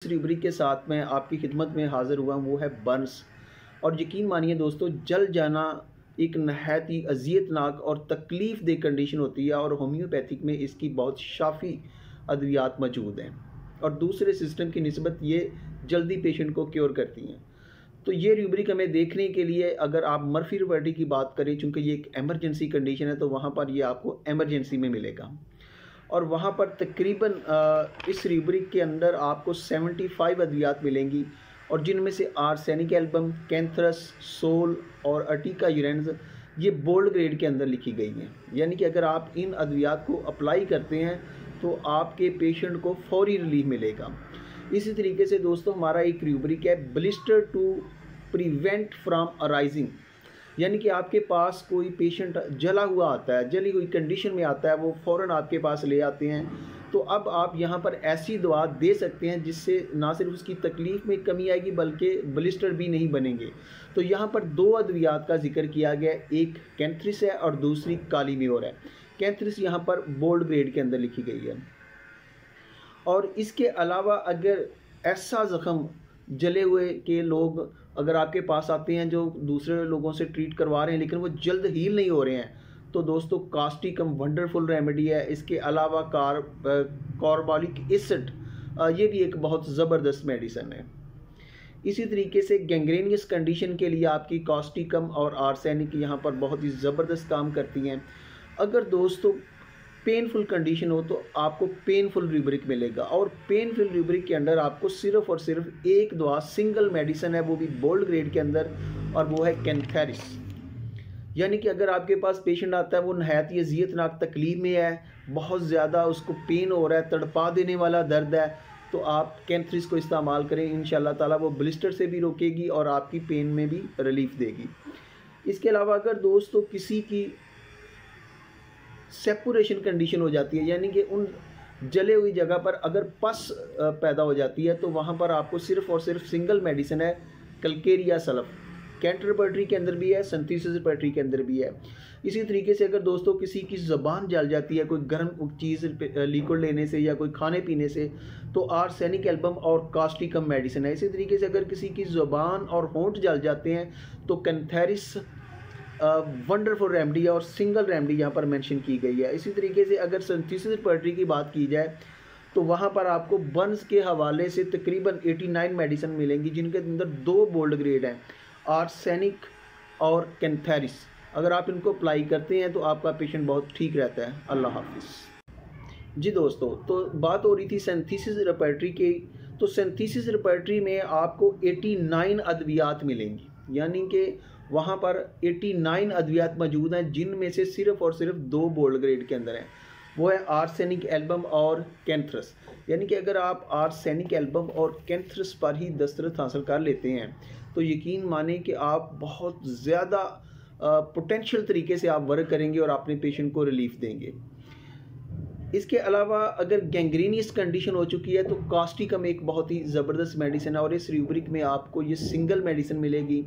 इस रूब्रिक के साथ मैं आपकी खिदमत में हाज़िर हुआ हूँ, वो है बर्न्स। और यकीन मानिए दोस्तों, जल जाना एक नहायत ही अज़ियतनाक और तकलीफ़ दह कंडीशन होती है और होम्योपैथिक में इसकी बहुत शाफ़ी अद्वियात मौजूद हैं और दूसरे सिस्टम की निस्बत ये जल्दी पेशेंट को क्योर करती हैं। तो ये रूब्रिक हमें देखने के लिए, अगर आप मर्फी रिवर्टी की बात करें, चूँकि ये एक इमरजेंसी कंडीशन है, तो वहाँ पर ये आपको इमरजेंसी में मिलेगा। और वहाँ पर तकरीबन इस रूब्रिक के अंदर आपको 75 अद्वियात मिलेंगी और जिनमें से आर्सेनिक एल्बम, कैंथरस, सोल और अर्टिका यूरेंस ये बोल्ड ग्रेड के अंदर लिखी गई हैं। यानी कि अगर आप इन अद्वियात को अप्लाई करते हैं तो आपके पेशेंट को फौरी रिलीफ मिलेगा। इसी तरीके से दोस्तों, हमारा एक रूब्रिक है blister to prevent from arising. यानी कि आपके पास कोई पेशेंट जला हुआ आता है, जली हुई कंडीशन में आता है, वो फ़ौरन आपके पास ले आते हैं, तो अब आप यहाँ पर ऐसी दवा दे सकते हैं जिससे ना सिर्फ उसकी तकलीफ़ में कमी आएगी बल्कि ब्लिस्टर भी नहीं बनेंगे। तो यहाँ पर दो अद्वियात का जिक्र किया गया है, एक कैंथ्रिस है और दूसरी काली म्योर है। कैंथ्रिस यहाँ पर बोल्ड ग्रेड के अंदर लिखी गई है। और इसके अलावा अगर ऐसा ज़ख़म जले हुए के लोग अगर आपके पास आते हैं जो दूसरे लोगों से ट्रीट करवा रहे हैं लेकिन वो जल्द हील नहीं हो रहे हैं, तो दोस्तों कास्टिकम वंडरफुल रेमेडी है। इसके अलावा कार्बोलिक एसिड ये भी एक बहुत ज़बरदस्त मेडिसन है। इसी तरीके से गैंग्रेनियस कंडीशन के लिए आपकी कास्टिकम और आर्सेनिक यहाँ पर बहुत ही ज़बरदस्त काम करती हैं। अगर दोस्तों पेनफुल कंडीशन हो तो आपको पेनफुल रूब्रिक मिलेगा और पेनफुल रूब्रिक के अंदर आपको सिर्फ और सिर्फ एक दवा सिंगल मेडिसिन है, वो भी बोल्ड ग्रेड के अंदर, और वो है कैंथेरिस। यानी कि अगर आपके पास पेशेंट आता है वो नहायत ही अज़ियतनाक तकलीफ़ में है, बहुत ज़्यादा उसको पेन हो रहा है, तड़पा देने वाला दर्द है, तो आप कैंथेरिस को इस्तेमाल करें। इंशाल्लाह ताला वो ब्लिस्टर से भी रोकेगी और आपकी पेन में भी रिलीफ देगी। इसके अलावा अगर दोस्तों किसी की सेपुरेशन कंडीशन हो जाती है, यानी कि उन जले हुई जगह पर अगर पस पैदा हो जाती है, तो वहाँ पर आपको सिर्फ और सिर्फ सिंगल मेडिसिन है कल्केरिया सल्फ। कैंटरबर्टरी के अंदर भी है, सिंथेसिस रिपर्टरी के अंदर भी है। इसी तरीके से अगर दोस्तों किसी की ज़बान जल जाती है कोई गर्म चीज़ लिक्विड लेने से या कोई खाने पीने से, तो आर्सेनिक एल्बम और कास्टिकम मेडिसिन है। इसी तरीके से अगर किसी की ज़बान और होंठ जल जाते हैं तो कैंथेरिस वंडरफुल रेमेडी और सिंगल रेमेडी यहाँ पर मेंशन की गई है। इसी तरीके से अगर सिंथेसिस रिपर्टरी की बात की जाए तो वहाँ पर आपको बर्न्स के हवाले से तकरीबन 89 मेडिसिन मिलेंगी जिनके अंदर दो बोल्ड ग्रेड हैं, आर्सेनिक और कैंथेरिस। अगर आप इनको अप्लाई करते हैं तो आपका पेशेंट बहुत ठीक रहता है। अल्लाह हाफिज़। जी दोस्तों, तो बात हो रही थी सिंथेसिस रिपर्टरी की। तो सिंथेसिस रिपर्टरी में आपको 89 अद्वियात मिलेंगी, यानी कि वहाँ पर 89 अद्वियात मौजूद हैं जिनमें से सिर्फ और सिर्फ दो बोल्ड ग्रेड के अंदर हैं, वो है आर्सेनिक एल्बम और कैंथ्रस। यानी कि अगर आप आर्सेनिक एल्बम और कैंथ्रस पर ही दस्तरस हासिल कर लेते हैं तो यकीन माने कि आप बहुत ज़्यादा पोटेंशियल तरीके से आप वर्क करेंगे और अपने पेशेंट को रिलीफ देंगे। इसके अलावा अगर गैंग्रीनियस कंडीशन हो चुकी है तो कास्टिकम एक बहुत ही ज़बरदस्त मेडिसिन है और इस रूब्रिक में आपको ये सिंगल मेडिसिन मिलेगी।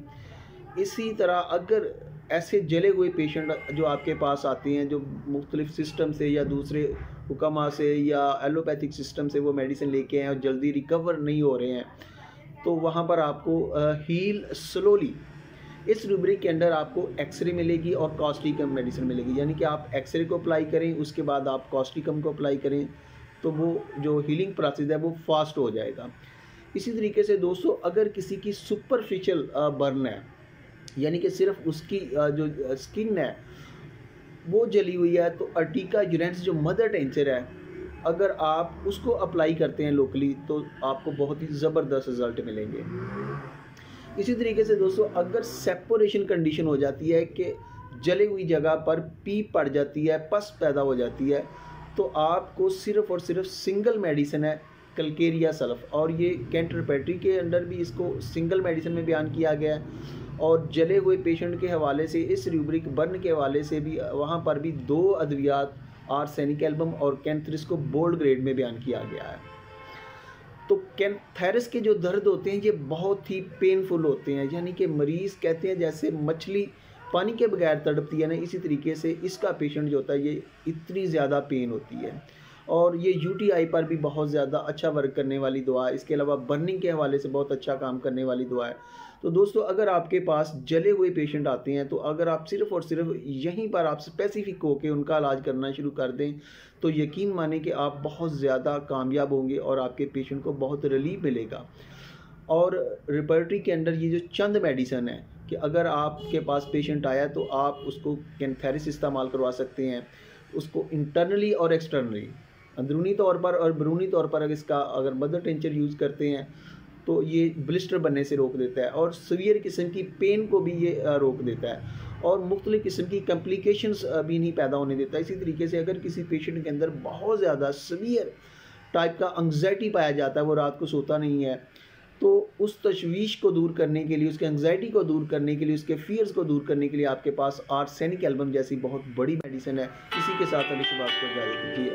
इसी तरह अगर ऐसे जले हुए पेशेंट जो आपके पास आते हैं जो मुख्तलिफ सिस्टम से या दूसरे हुक्मा से या एलोपैथिक सिस्टम से वो मेडिसिन लेके आए और जल्दी रिकवर नहीं हो रहे हैं, तो वहाँ पर आपको हील स्लोली इस रूब्रिक के अंदर आपको एक्सरे मिलेगी और कास्टिकम मेडिसिन मिलेगी। यानी कि आप एक्सरे को अप्लाई करें, उसके बाद आप कास्टिकम को अप्लाई करें, तो वो जो हीलिंग प्रोसेस है वो फास्ट हो जाएगा। इसी तरीके से दोस्तों, अगर किसी की सुपरफिशियल बर्न है, यानी कि सिर्फ उसकी जो स्किन है वो जली हुई है, तो अर्टिका यूरेंस जो मदर टेंचर है, अगर आप उसको अप्लाई करते हैं लोकली तो आपको बहुत ही ज़बरदस्त रिज़ल्ट मिलेंगे। इसी तरीके से दोस्तों, अगर सेपरेशन कंडीशन हो जाती है कि जली हुई जगह पर पीप पड़ जाती है, पस पैदा हो जाती है, तो आपको सिर्फ और सिर्फ सिंगल मेडिसिन है कल्केरिया सल्फ। और ये कैंटरबर्टरी के अंदर भी इसको सिंगल मेडिसिन में बयान किया गया है और जले हुए पेशेंट के हवाले से इस रूब्रिक बर्न के हवाले से भी वहाँ पर भी दो अद्वियात आर्सेनिक एल्बम और कैंथेरिस को बोल्ड ग्रेड में बयान किया गया है। तो कैंथेरिस के जो दर्द होते हैं ये बहुत ही पेनफुल होते हैं, यानी कि मरीज़ कहते हैं जैसे मछली पानी के बगैर तड़पती है ना, इसी तरीके से इसका पेशेंट जो होता है ये इतनी ज़्यादा पेन होती है। और ये यूटीआई पर भी बहुत ज़्यादा अच्छा वर्क करने वाली दवा है। इसके अलावा बर्निंग के हवाले से बहुत अच्छा काम करने वाली दवा है। तो दोस्तों, अगर आपके पास जले हुए पेशेंट आते हैं तो अगर आप सिर्फ़ और सिर्फ यहीं पर आप स्पेसिफ़िक होके उनका इलाज करना शुरू कर दें तो यकीन मानें कि आप बहुत ज़्यादा कामयाब होंगे और आपके पेशेंट को बहुत रिलीफ मिलेगा। और रेपर्टरी के अंदर ये जो चंद मेडिसिन है कि अगर आपके पास पेशेंट आया तो आप उसको कैंथेरिस इस्तेमाल करवा सकते हैं, उसको इंटरनली और एक्सटर्नली, अंदरूनी तौर पर और बैरूनी तौर पर अगर मदर टिंचर यूज़ करते हैं तो ये ब्लिस्टर बनने से रोक देता है और सीवियर किस्म की पेन को भी ये रोक देता है और मुख्तलिफ़ किस्म की कॉम्प्लिकेशंस भी नहीं पैदा होने देता। इसी तरीके से अगर किसी पेशेंट के अंदर बहुत ज़्यादा सीवियर टाइप का एंग्जाइटी पाया जाता है, वो रात को सोता नहीं है, तो उस तशवीश को दूर करने के लिए, उसके एंग्जाइटी को दूर करने के लिए, उसके फियर्स को दूर करने के लिए आपके पास आर्सेनिक एल्बम जैसी बहुत बड़ी मेडिसिन है। इसी के साथ अली शबाब को इजाज़त दीजिए।